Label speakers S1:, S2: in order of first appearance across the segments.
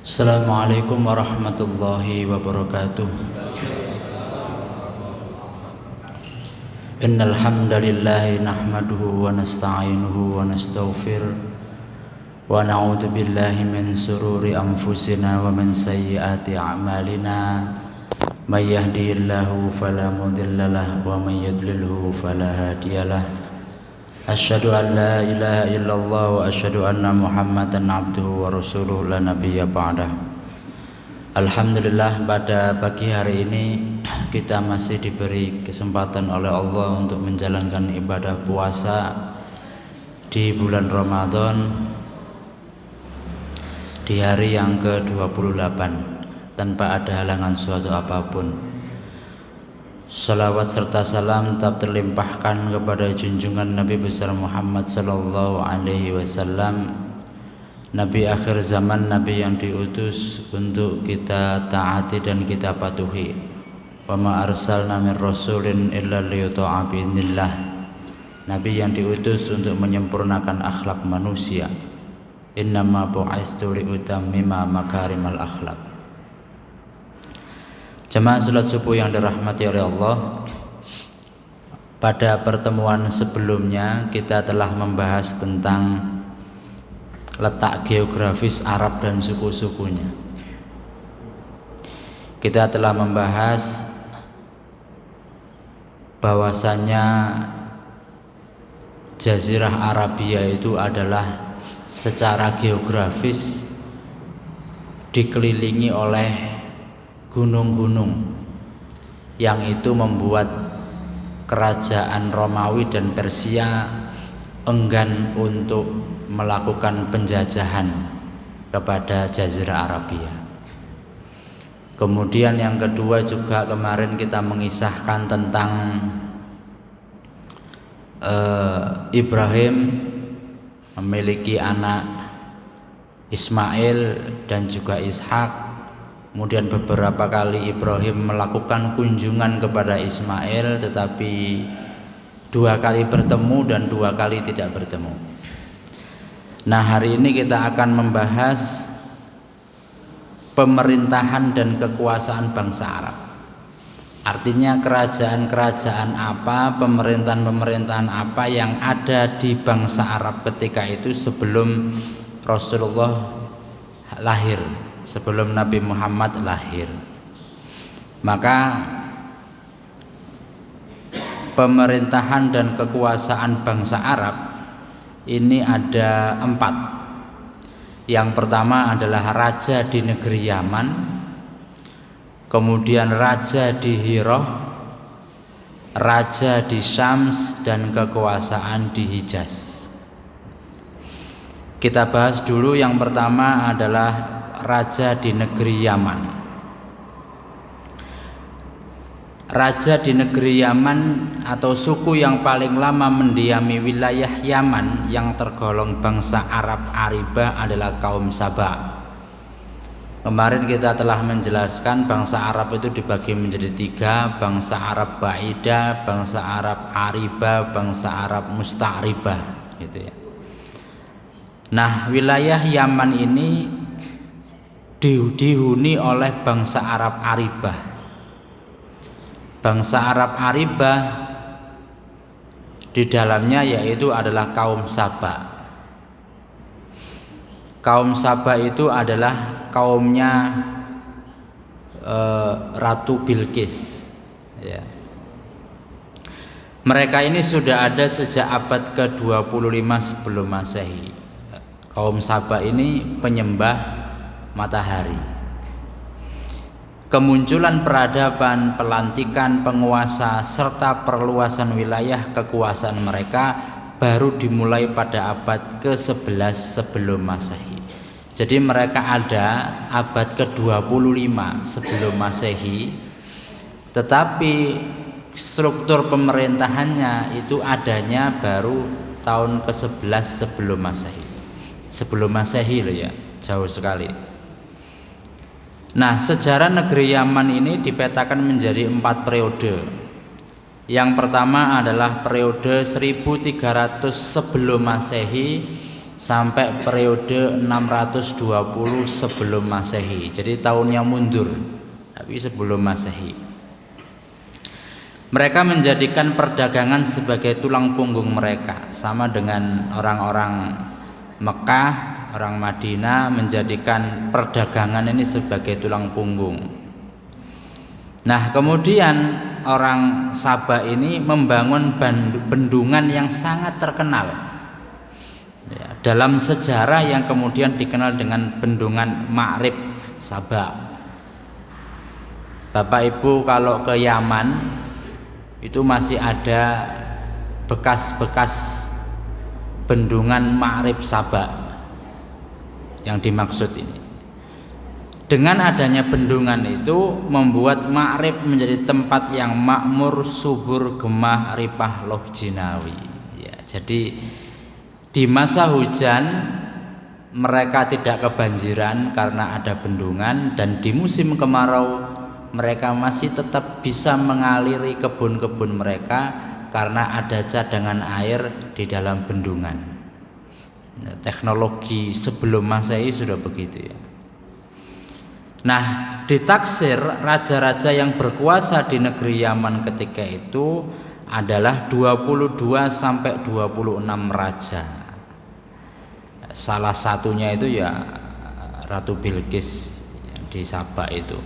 S1: Assalamualaikum warahmatullahi wabarakatuh. Innal hamdalillah nahmaduhu wa nasta'inuhu wa nastaghfiruh wa na'udzu billahi min shururi anfusina wa min sayyiati a'malina. May yahdihillahu fala mudilla lahu wa may yudlilhu fala hadiyalah. Asyhadu an la ilaha illallah wa asyhadu anna Muhammadan abduhu wa rasuluhu la nabiyya ba'dah. Alhamdulillah, pada pagi hari ini kita masih diberi kesempatan oleh Allah untuk menjalankan ibadah puasa di bulan Ramadan di hari yang ke-28 tanpa ada halangan suatu apapun. Salawat serta salam tetap terlimpahkan kepada junjungan Nabi besar Muhammad sallallahu alaihi wasallam, Nabi akhir zaman, Nabi yang diutus untuk kita taati dan kita patuhi. Wa ma arsalna min rasulin illa liyuta'a bi'idznillah. Nabi yang diutus untuk menyempurnakan akhlak manusia. Innama bu'istu liutammima makarimal akhlak. Jemaah salat subuh yang dirahmati oleh Allah, pada pertemuan sebelumnya kita telah membahas tentang letak geografis Arab dan suku-sukunya. Kita telah membahas bahwasannya Jazirah Arabia itu adalah secara geografis dikelilingi oleh gunung-gunung yang itu membuat kerajaan Romawi dan Persia enggan untuk melakukan penjajahan kepada Jazirah Arabia. Kemudian yang kedua juga kemarin kita mengisahkan tentang Ibrahim memiliki anak Ismail dan juga Ishak. Kemudian beberapa kali Ibrahim melakukan kunjungan kepada Ismail, tetapi 2 kali bertemu dan 2 kali tidak bertemu. Nah, hari ini kita akan membahas pemerintahan dan kekuasaan bangsa Arab. Artinya kerajaan-kerajaan apa, pemerintahan-pemerintahan apa yang ada di bangsa Arab ketika itu sebelum Rasulullah lahir, sebelum Nabi Muhammad lahir. Maka pemerintahan dan kekuasaan bangsa Arab ini ada 4. Yang pertama adalah raja di negeri Yaman, kemudian raja di Hirah, raja di Syams, dan kekuasaan di Hijaz. Kita bahas dulu yang pertama adalah raja di negeri Yaman. Raja di negeri Yaman atau suku yang paling lama mendiami wilayah Yaman yang tergolong bangsa Arab Aribah adalah kaum Saba. Kemarin kita telah menjelaskan bangsa Arab itu dibagi menjadi 3, bangsa Arab Ba'idah, bangsa Arab Aribah, bangsa Arab Musta'ribah, gitu ya. Nah, wilayah Yaman ini dihuni oleh bangsa Arab Aribah. Bangsa Arab Aribah di dalamnya yaitu adalah kaum Saba. Kaum Saba itu adalah kaumnya Ratu Bilqis, ya. Mereka ini sudah ada sejak abad ke-25 sebelum Masehi. Kaum Saba ini penyembah matahari. Kemunculan peradaban, pelantikan penguasa, serta perluasan wilayah kekuasaan mereka baru dimulai pada abad ke-11 sebelum Masehi. Jadi mereka ada abad ke-25 sebelum Masehi, tetapi struktur pemerintahannya itu adanya baru tahun ke-11 sebelum Masehi. Sebelum Masehi loh ya, jauh sekali. Nah, sejarah negeri Yaman ini dipetakan menjadi 4 periode. Yang pertama adalah periode 1300 sebelum Masehi sampai periode 620 sebelum Masehi. Jadi tahunnya mundur, tapi sebelum Masehi. Mereka menjadikan perdagangan sebagai tulang punggung mereka, sama dengan orang-orang Mekah, orang Madinah menjadikan perdagangan ini sebagai tulang punggung. Nah, kemudian orang Sabah ini membangun bendungan yang sangat terkenal ya, dalam sejarah yang kemudian dikenal dengan bendungan Ma'rib Sabah. Bapak Ibu kalau ke Yaman itu masih ada bekas-bekas bendungan Ma'rib Sabah yang dimaksud ini. Dengan adanya bendungan itu membuat Ma'rib menjadi tempat yang makmur, subur, gemah, ripah, loh jinawi ya, jadi di masa hujan mereka tidak kebanjiran karena ada bendungan, dan di musim kemarau mereka masih tetap bisa mengaliri kebun-kebun mereka karena ada cadangan air di dalam bendungan. Nah, teknologi sebelum Masehi sudah begitu ya. Nah, ditaksir raja-raja yang berkuasa di negeri Yaman ketika itu adalah 22 sampai 26 raja. Salah satunya itu ya Ratu Bilqis di Sabah itu.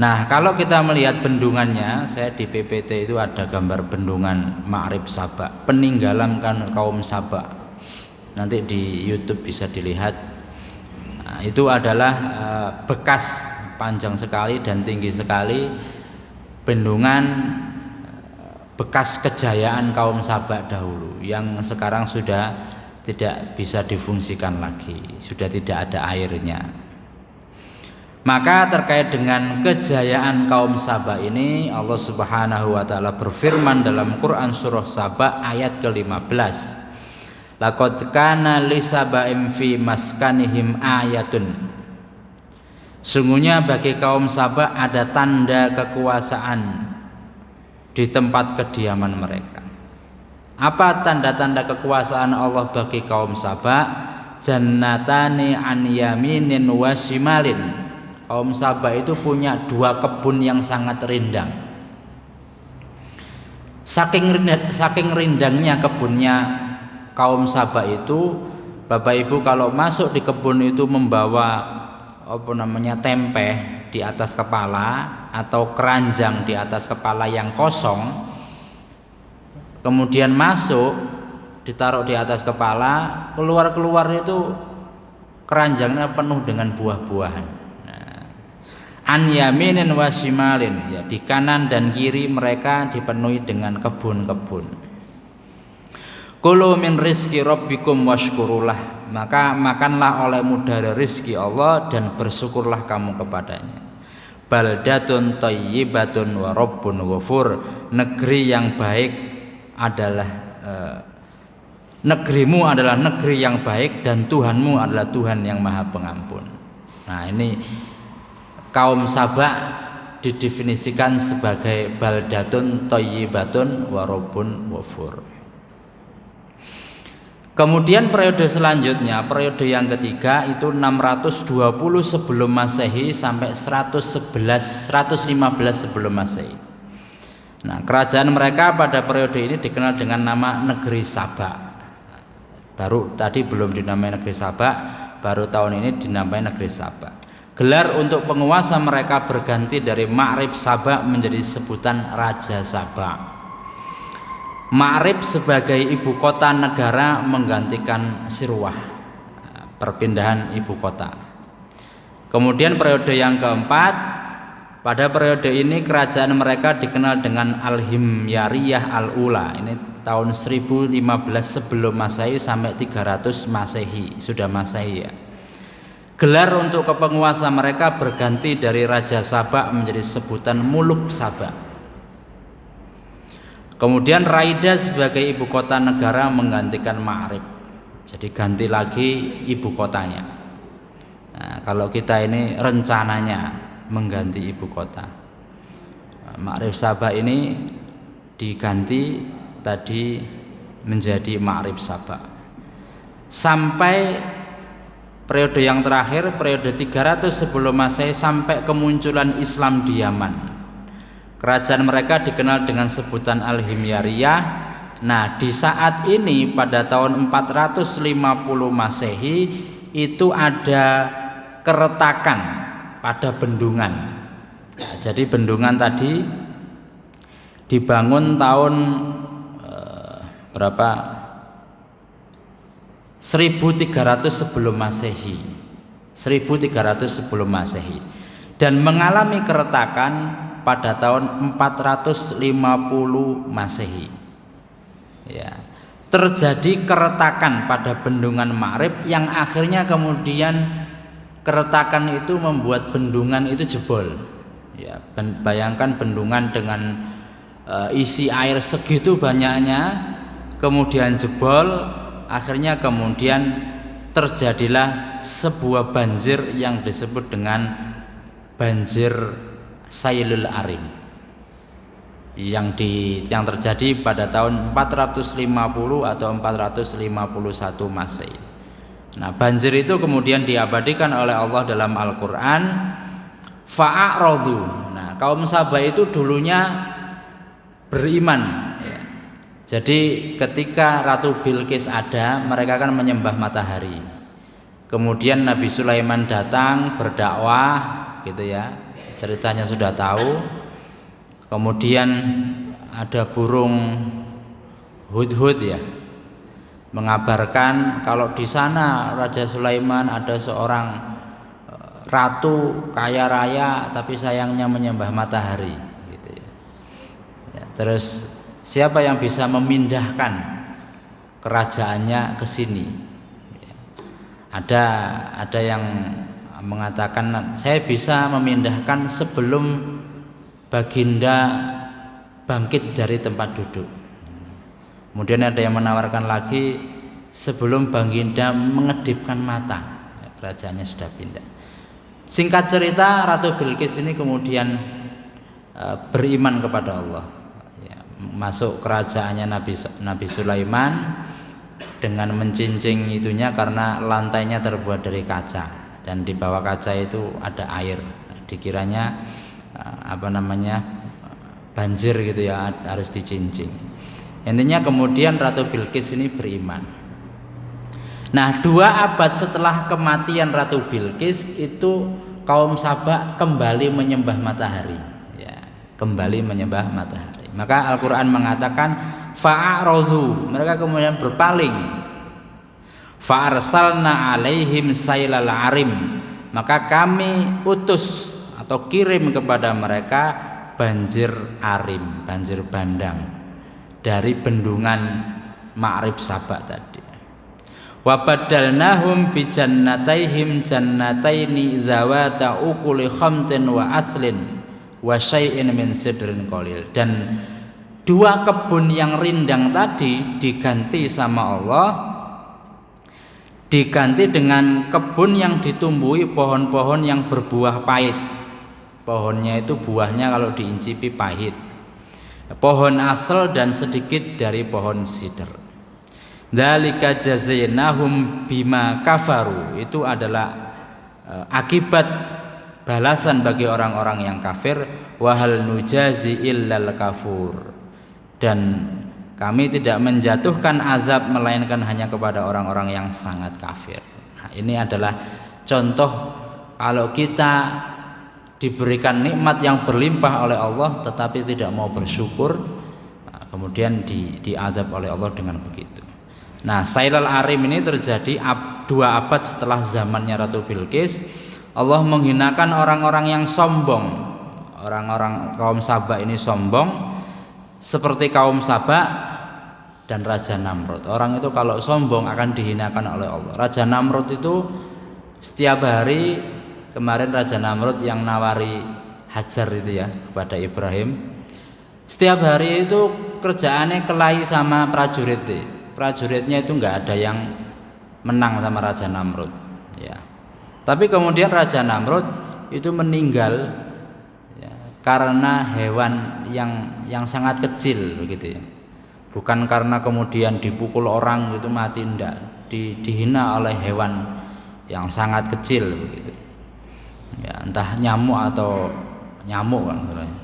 S1: Nah, kalau kita melihat bendungannya, saya di PPT itu ada gambar bendungan Ma'rib Sabah, peninggalan kaum Sabah. Nanti di YouTube bisa dilihat. Nah, itu adalah bekas panjang sekali dan tinggi sekali bendungan bekas kejayaan kaum Sabah dahulu yang sekarang sudah tidak bisa difungsikan lagi, sudah tidak ada airnya. Maka terkait dengan kejayaan kaum Sabah ini, Allah Subhanahu wa taala berfirman dalam Quran surah Sabah ayat ke-15. Laqad kana li Saba'im fi maskanihim ayatun. Sungguhnya bagi kaum Sabah ada tanda kekuasaan di tempat kediaman mereka. Apa tanda-tanda kekuasaan Allah bagi kaum Sabah? Jannatani an yaminin wa shimalin. Kaum Sabah itu punya dua kebun yang sangat rindang. Saking rindangnya kebunnya kaum Sabah itu, Bapak Ibu kalau masuk di kebun itu membawa tempe di atas kepala atau keranjang di atas kepala yang kosong, kemudian masuk ditaruh di atas kepala, keluar itu keranjangnya penuh dengan buah-buahan. An yaminin wa shimalin, ya, di kanan dan kiri mereka dipenuhi dengan kebun-kebun. Kulu min rizki rabbikum washkurullah, maka makanlah olehmu dari rizki Allah dan bersyukurlah kamu kepadanya. Baldatun thayyibatun wa rabbun ghafur, negeri yang baik adalah negerimu adalah negeri yang baik dan Tuhanmu adalah Tuhan yang Maha Pengampun. Nah, ini kaum Sabah didefinisikan sebagai baldatun thayyibatun wa rabbun ghafur. Kemudian periode selanjutnya, periode yang ketiga itu 620 sebelum Masehi sampai 115 sebelum Masehi. Nah, kerajaan mereka pada periode ini dikenal dengan nama Negeri Sabah. Baru tadi belum dinamai Negeri Sabah, baru tahun ini dinamai Negeri Sabah. Gelar untuk penguasa mereka berganti dari Ma'rib Sabah menjadi sebutan Raja Sabah. Ma'rib sebagai ibu kota negara menggantikan Sirwah, perpindahan ibu kota. Kemudian periode yang keempat, pada periode ini kerajaan mereka dikenal dengan Al-Himyariyah Al-Ula. Ini tahun 1015 sebelum Masehi sampai 300 Masehi, sudah Masehi ya. Gelar untuk kepenguasa mereka berganti dari Raja Sabah menjadi sebutan Muluk Sabah. Kemudian Raida sebagai ibu kota negara menggantikan Ma'rib, jadi ganti lagi ibu kotanya. Nah, kalau kita ini rencananya mengganti ibu kota, Ma'rif Saba ini diganti tadi menjadi Ma'rif Saba sampai periode yang terakhir, periode 300 sebelum Masehi, sampai kemunculan Islam di Yaman. Kerajaan mereka dikenal dengan sebutan Al-Himyariyah. Nah, di saat ini pada tahun 450 Masehi itu ada keretakan pada bendungan. Nah, jadi bendungan tadi dibangun tahun berapa? 1300 sebelum Masehi. 1300 sebelum Masehi. Dan mengalami keretakan pada tahun 450 Masehi. Ya. Terjadi keretakan pada bendungan Ma'rib yang akhirnya kemudian keretakan itu membuat bendungan itu jebol. Ya, bayangkan bendungan dengan isi air segitu banyaknya kemudian jebol. Akhirnya kemudian terjadilah sebuah banjir yang disebut dengan banjir Sailul Arim yang terjadi pada tahun 450 atau 451 Masehi. Nah, banjir itu kemudian diabadikan oleh Allah dalam Al-Qur'an, fa'aradu. Nah, kaum Sabah itu dulunya beriman ya. Jadi ketika Ratu Bilqis ada, mereka kan menyembah matahari. Kemudian Nabi Sulaiman datang berdakwah, gitu ya. Ceritanya sudah tahu. Kemudian ada burung hudhud ya, mengabarkan kalau di sana Raja Sulaiman ada seorang ratu kaya raya, tapi sayangnya menyembah matahari, gitu ya. Ya, terus siapa yang bisa memindahkan kerajaannya ke sini? Ada yang mengatakan saya bisa memindahkan sebelum Baginda bangkit dari tempat duduk. Kemudian ada yang menawarkan lagi sebelum Baginda mengedipkan mata, kerajaannya sudah pindah. Singkat cerita, Ratu Bilqis ini kemudian beriman kepada Allah. Masuk kerajaannya Nabi Sulaiman dengan mencincing itunya karena lantainya terbuat dari kaca dan di bawah kaca itu ada air, dikiranya banjir gitu ya, harus dicincing. Intinya kemudian Ratu Bilqis ini beriman. Nah, 2 abad setelah kematian Ratu Bilqis itu kaum Sabah kembali menyembah matahari ya, kembali menyembah matahari. Maka Al-Quran mengatakan fa'aradu, mereka kemudian berpaling. Fa'arsalna alaihim sailal arim, maka kami utus atau kirim kepada mereka banjir arim, banjir bandang dari bendungan Ma'rib Sabah tadi. Wa badalnahum bi jannataihim jannataini dzawata ukuli khamtin wa aslin wa syai'in min sidrin qalil. Dan 2 kebun yang rindang tadi diganti sama Allah, diganti dengan kebun yang ditumbuhi pohon-pohon yang berbuah pahit. Pohonnya itu buahnya kalau diincipi pahit. Pohon asal dan sedikit dari pohon sidr. Dzalika jazainahum bima kafaru, itu adalah akibat balasan bagi orang-orang yang kafir. Wahal nujazi illal kafur, dan kami tidak menjatuhkan azab melainkan hanya kepada orang-orang yang sangat kafir. Nah, ini adalah contoh kalau kita diberikan nikmat yang berlimpah oleh Allah tetapi tidak mau bersyukur, nah, kemudian diadab oleh Allah dengan begitu. Nah, Sailal Arim ini terjadi 2 abad setelah zamannya Ratu Bilqis. Allah menghinakan orang-orang yang sombong. Orang-orang kaum Sabah ini sombong seperti kaum Sabah dan Raja Namrud. Orang itu kalau sombong akan dihinakan oleh Allah. Raja Namrud itu setiap hari, kemarin Raja Namrud yang nawari Hajar itu ya kepada Ibrahim, setiap hari itu kerjaannya kelahi sama prajuritnya itu nggak ada yang menang sama Raja Namrud ya. Tapi kemudian Raja Namrud itu meninggal ya, karena hewan yang sangat kecil begitu ya. Bukan karena kemudian dipukul orang gitu mati, enggak. Dihina oleh hewan yang sangat kecil begitu. Ya, entah nyamuk atau nyamuk kan sebenarnya.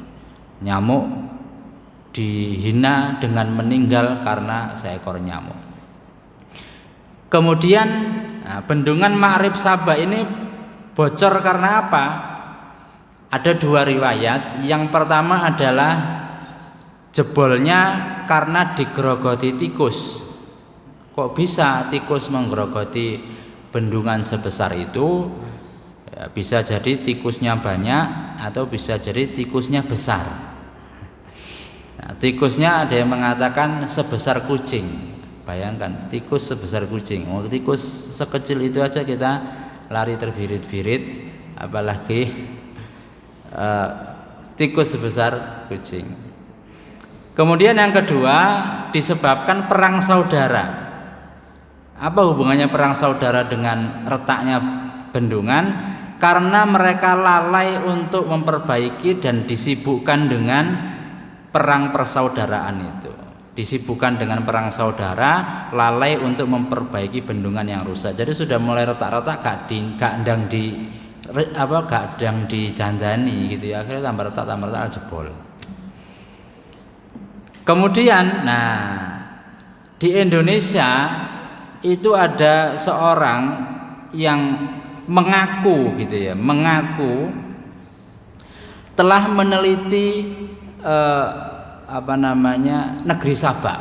S1: Nyamuk dihina dengan meninggal karena seekor nyamuk. Kemudian bendungan Ma'rib Sabah ini bocor karena apa? Ada dua riwayat. Yang pertama adalah jebolnya karena digerogoti tikus. Kok bisa tikus menggerogoti bendungan sebesar itu? Ya, bisa jadi tikusnya banyak atau bisa jadi tikusnya besar. Nah, tikusnya ada yang mengatakan sebesar kucing. Bayangkan tikus sebesar kucing. Tikus sekecil itu aja kita lari terbirit-birit, apalagi tikus sebesar kucing. Kemudian yang kedua disebabkan perang saudara. Apa hubungannya perang saudara dengan retaknya bendungan? Karena mereka lalai untuk memperbaiki dan disibukkan dengan perang persaudaraan itu. Disibukkan dengan perang saudara, lalai untuk memperbaiki bendungan yang rusak. Jadi sudah mulai retak-retak gak ndang didandani gitu ya. Akhirnya tambah retak jebol. Kemudian di Indonesia itu ada seorang yang mengaku gitu ya, mengaku telah meneliti negeri Sabak.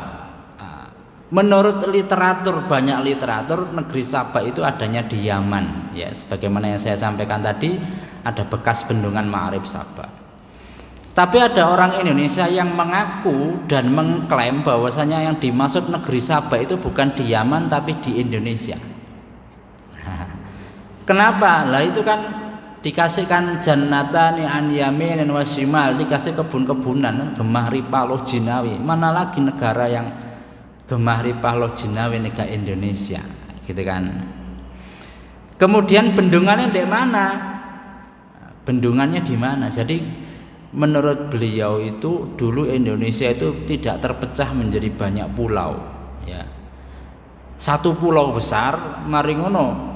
S1: Menurut literatur, banyak literatur, negeri Sabak itu adanya di Yaman ya, sebagaimana yang saya sampaikan tadi, ada bekas bendungan Ma'rib Sabak. Tapi ada orang Indonesia yang mengaku dan mengklaim bahwasanya yang dimaksud negeri Sabak itu bukan di Yaman tapi di Indonesia. Kenapa? Lah itu kan dikasihkan jannatani an yaminin wa shimal, dikasih kebun-kebunan, gemah ripah loh jinawi. Mana lagi negara yang gemah ripah loh jinawi negara Indonesia, gitu kan. Kemudian bendungannya di mana? Bendungannya di mana? Jadi menurut beliau itu dulu Indonesia itu tidak terpecah menjadi banyak pulau, ya. Satu pulau besar, mari ngono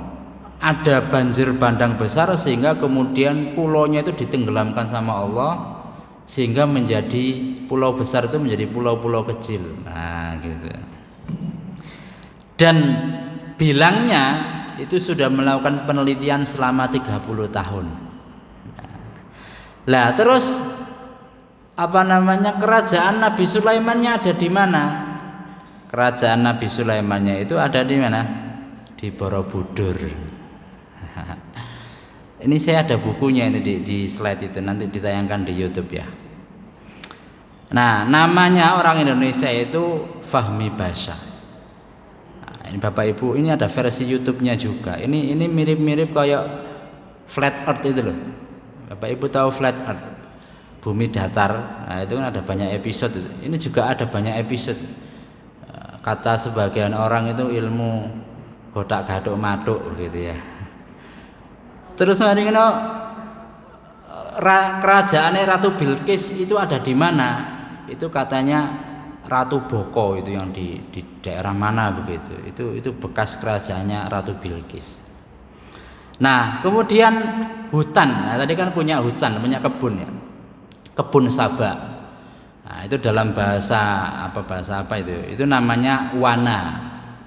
S1: ada banjir bandang besar sehingga kemudian pulaunya itu ditenggelamkan sama Allah sehingga menjadi pulau besar itu menjadi pulau-pulau kecil. Nah, gitu. Dan bilangnya itu sudah melakukan penelitian selama 30 tahun. Lah terus kerajaan Nabi Sulaimannya ada di mana? Kerajaan Nabi Sulaimannya itu ada di mana? Di Borobudur. Ini saya ada bukunya ini di slide itu, nanti ditayangkan di YouTube ya. Nah, namanya orang Indonesia itu Fahmi Basha. Nah, ini Bapak Ibu, ini ada versi YouTube-nya juga. Ini mirip-mirip kayak flat earth itu loh. Bapak Ibu tahu flat earth, bumi datar. Nah, itu kan ada banyak episode. Ini juga ada banyak episode. Kata sebagian orang itu ilmu godak gaduk maduk gitu ya. Terus mari ngono kerajaannya Ratu Bilqis itu ada di mana? Itu katanya Ratu Boko itu yang di daerah mana begitu. Itu bekas kerajaannya Ratu Bilqis. Nah, kemudian hutan. Nah, tadi kan punya hutan, punya kebun ya. Kebun Sabak. Nah, itu dalam bahasa apa itu? Itu namanya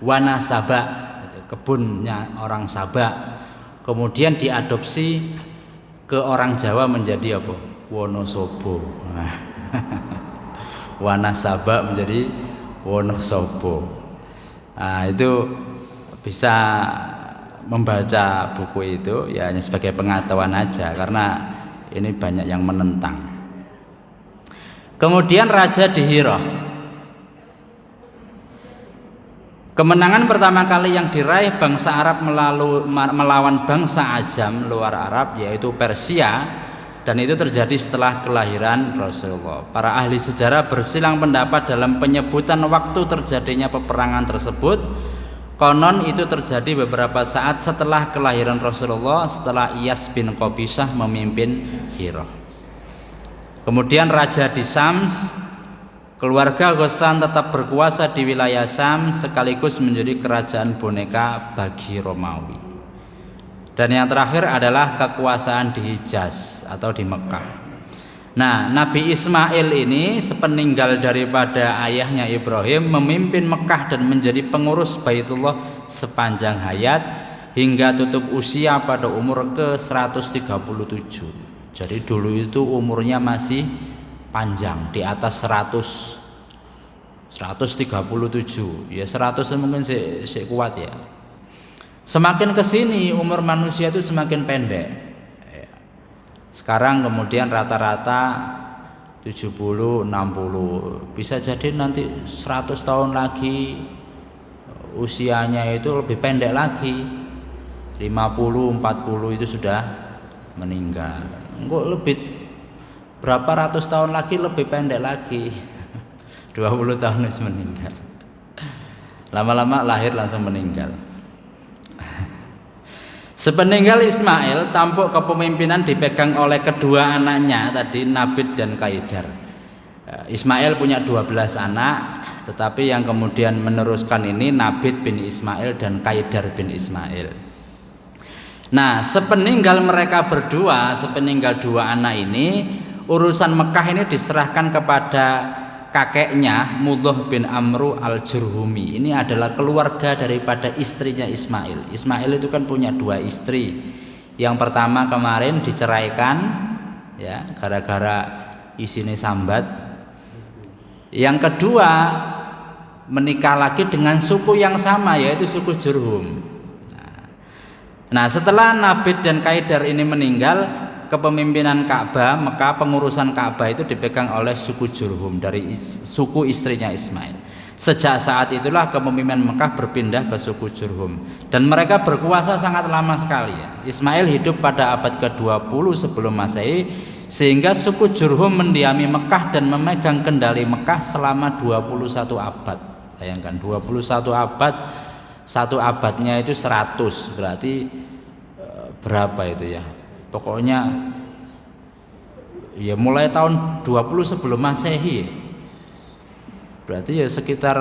S1: Wana Sabak. Kebunnya orang Sabak. Kemudian diadopsi ke orang Jawa menjadi apa? Wonosobo. Wanasaba menjadi Wonosobo. Nah, itu bisa membaca buku itu ya hanya sebagai pengetahuan aja karena ini banyak yang menentang. Kemudian Raja di Hira. Kemenangan pertama kali yang diraih bangsa Arab melawan bangsa Ajam luar Arab yaitu Persia, dan itu terjadi setelah kelahiran Rasulullah. Para ahli sejarah bersilang pendapat dalam penyebutan waktu terjadinya peperangan tersebut. Konon itu terjadi beberapa saat setelah kelahiran Rasulullah, setelah Iyas bin Qabisah memimpin Hira. Kemudian raja di Syams, keluarga Ghassan tetap berkuasa di wilayah Syam sekaligus menjadi kerajaan boneka bagi Romawi. Dan yang terakhir adalah kekuasaan di Hijaz atau di Mekah. Nah, Nabi Ismail ini sepeninggal daripada ayahnya Ibrahim memimpin Mekah dan menjadi pengurus Baitullah sepanjang hayat hingga tutup usia pada umur ke-137. Jadi dulu itu umurnya masih panjang, di atas 137. Ya 100 mungkin si kuat ya. Semakin kesini umur manusia itu semakin pendek. Sekarang kemudian rata-rata 70, 60. Bisa jadi nanti 100 tahun lagi usianya itu lebih pendek lagi. 50, 40 itu sudah meninggal. Kok lebih berapa ratus tahun lagi lebih pendek lagi. 20 tahun harus meninggal. Lama-lama lahir langsung meninggal. Sepeninggal Ismail, tampuk kepemimpinan dipegang oleh kedua anaknya tadi, Nabit dan Qaidar. Ismail punya 12 anak, tetapi yang kemudian meneruskan ini Nabit bin Ismail dan Qaidar bin Ismail. Nah, sepeninggal mereka berdua, sepeninggal dua anak ini, urusan Mekah ini diserahkan kepada kakeknya Mudhah bin Amru al-Jurhumi. Ini adalah keluarga daripada istrinya Ismail. Ismail itu kan punya 2 istri. Yang pertama kemarin diceraikan ya gara-gara isinya sambat. Yang kedua menikah lagi dengan suku yang sama, yaitu suku Jurhum. Nah, setelah Nabit dan Qaidar ini meninggal, kepemimpinan Ka'bah, maka pengurusan Ka'bah itu dipegang oleh suku Jurhum dari suku istrinya Ismail. Sejak saat itulah kepemimpinan Mekah berpindah ke suku Jurhum dan mereka berkuasa sangat lama sekali ya. Ismail hidup pada abad ke-20 sebelum Masehi sehingga suku Jurhum mendiami Mekah dan memegang kendali Mekah selama 21 abad. Bayangkan 21 abad, satu abadnya itu 100, berarti berapa itu ya? Pokoknya ya mulai tahun 20 sebelum Masehi, berarti ya sekitar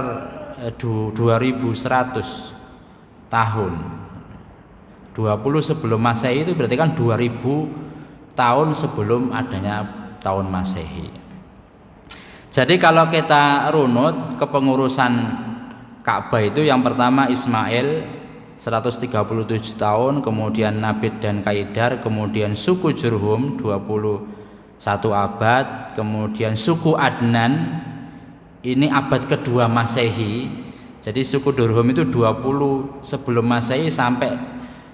S1: 2100 tahun. 20 sebelum Masehi itu berarti kan 2000 tahun sebelum adanya tahun Masehi. Jadi kalau kita runut kepengurusan Ka'bah itu, yang pertama Ismail 137 tahun, kemudian Nabit dan Qaidar, kemudian suku Jurhum 21 abad, kemudian suku Adnan ini abad kedua Masehi. Jadi suku Jurhum itu 20 sebelum Masehi sampai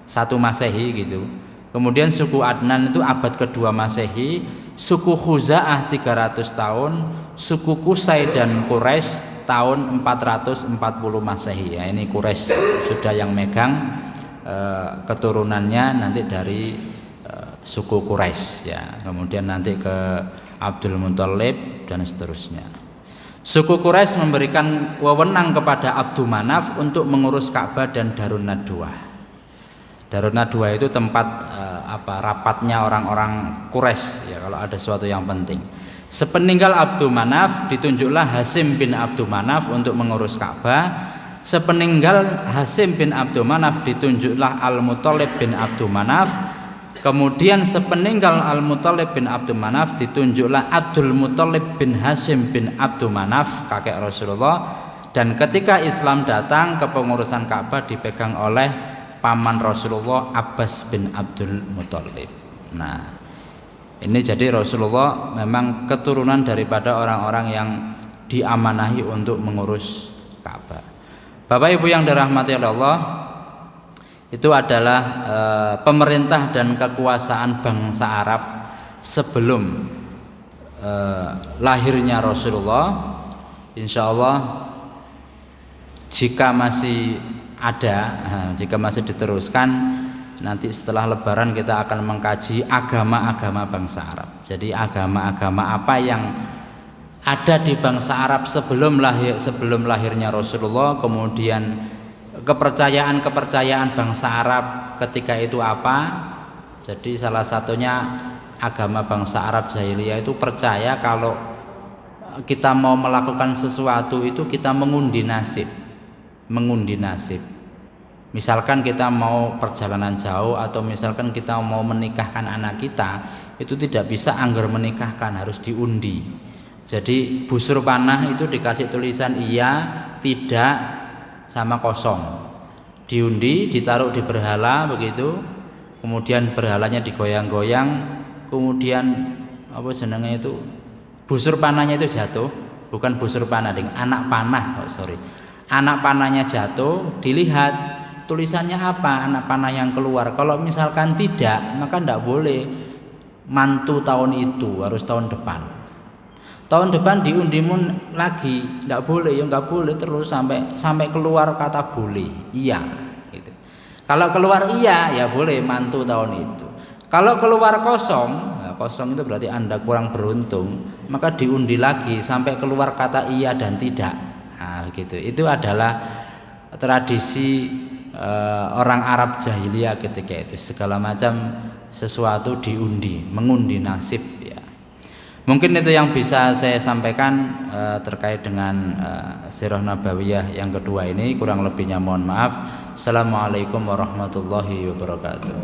S1: 1 Masehi gitu. Kemudian suku Adnan itu abad kedua Masehi, suku Khuza'ah 300 tahun, suku Qusay dan Quraisy tahun 440 Masehi ya. Ini Quraisy sudah yang megang, keturunannya nanti dari suku Quraisy ya. Kemudian nanti ke Abdul Muthalib dan seterusnya. Suku Quraisy memberikan wewenang kepada Abdu Manaf untuk mengurus Ka'bah dan Darun Nadwa. Darun Nadwa itu tempat rapatnya orang-orang Quraisy ya kalau ada sesuatu yang penting. Sepeninggal Abdu Manaf ditunjuklah Hasim bin Abdu Manaf untuk mengurus Ka'bah. Sepeninggal Hasim bin Abdu Manaf ditunjuklah Al-Muthalib bin Abdu Manaf. Kemudian sepeninggal Al-Muthalib bin Abdu Manaf ditunjuklah Abdul Muthalib bin Hasim bin Abdu Manaf, kakek Rasulullah. Dan ketika Islam datang, kepengurusan Ka'bah dipegang oleh paman Rasulullah, Abbas bin Abdul Muthalib. Nah, ini jadi Rasulullah memang keturunan daripada orang-orang yang diamanahi untuk mengurus Ka'bah. Bapak Ibu yang dirahmati oleh Allah, itu adalah pemerintah dan kekuasaan bangsa Arab sebelum lahirnya Rasulullah. Insya Allah jika masih ada, jika masih diteruskan, nanti setelah Lebaran kita akan mengkaji agama-agama bangsa Arab. Jadi agama-agama apa yang ada di bangsa Arab sebelum lahirnya Rasulullah, kemudian kepercayaan bangsa Arab ketika itu apa. Jadi salah satunya agama bangsa Arab jahiliyah itu percaya kalau kita mau melakukan sesuatu itu kita mengundi nasib. Misalkan kita mau perjalanan jauh atau misalkan kita mau menikahkan anak kita, itu tidak bisa anggar menikahkan, harus diundi. Jadi busur panah itu dikasih tulisan iya, tidak, sama kosong. Diundi, ditaruh di berhala begitu. Kemudian berhalanya digoyang-goyang, kemudian apa jenenge itu? Busur panahnya itu jatuh, bukan busur panah, anak panah, Anak panahnya jatuh, dilihat tulisannya apa anak panah yang keluar. Kalau misalkan tidak, maka tidak boleh mantu tahun itu, harus tahun depan. Tahun depan diundimun lagi, tidak boleh, ya nggak boleh terus sampai keluar kata boleh, iya. Gitu. Kalau keluar iya, ya boleh mantu tahun itu. Kalau keluar kosong, nah kosong itu berarti Anda kurang beruntung, maka diundi lagi sampai keluar kata iya dan tidak. Nah, gitu. Itu adalah tradisi orang Arab jahiliyah ketika itu, segala macam sesuatu diundi, mengundi nasib ya. Mungkin itu yang bisa saya sampaikan terkait dengan Sirah Nabawiyah yang kedua ini. Kurang lebihnya mohon maaf. Assalamualaikum warahmatullahi wabarakatuh.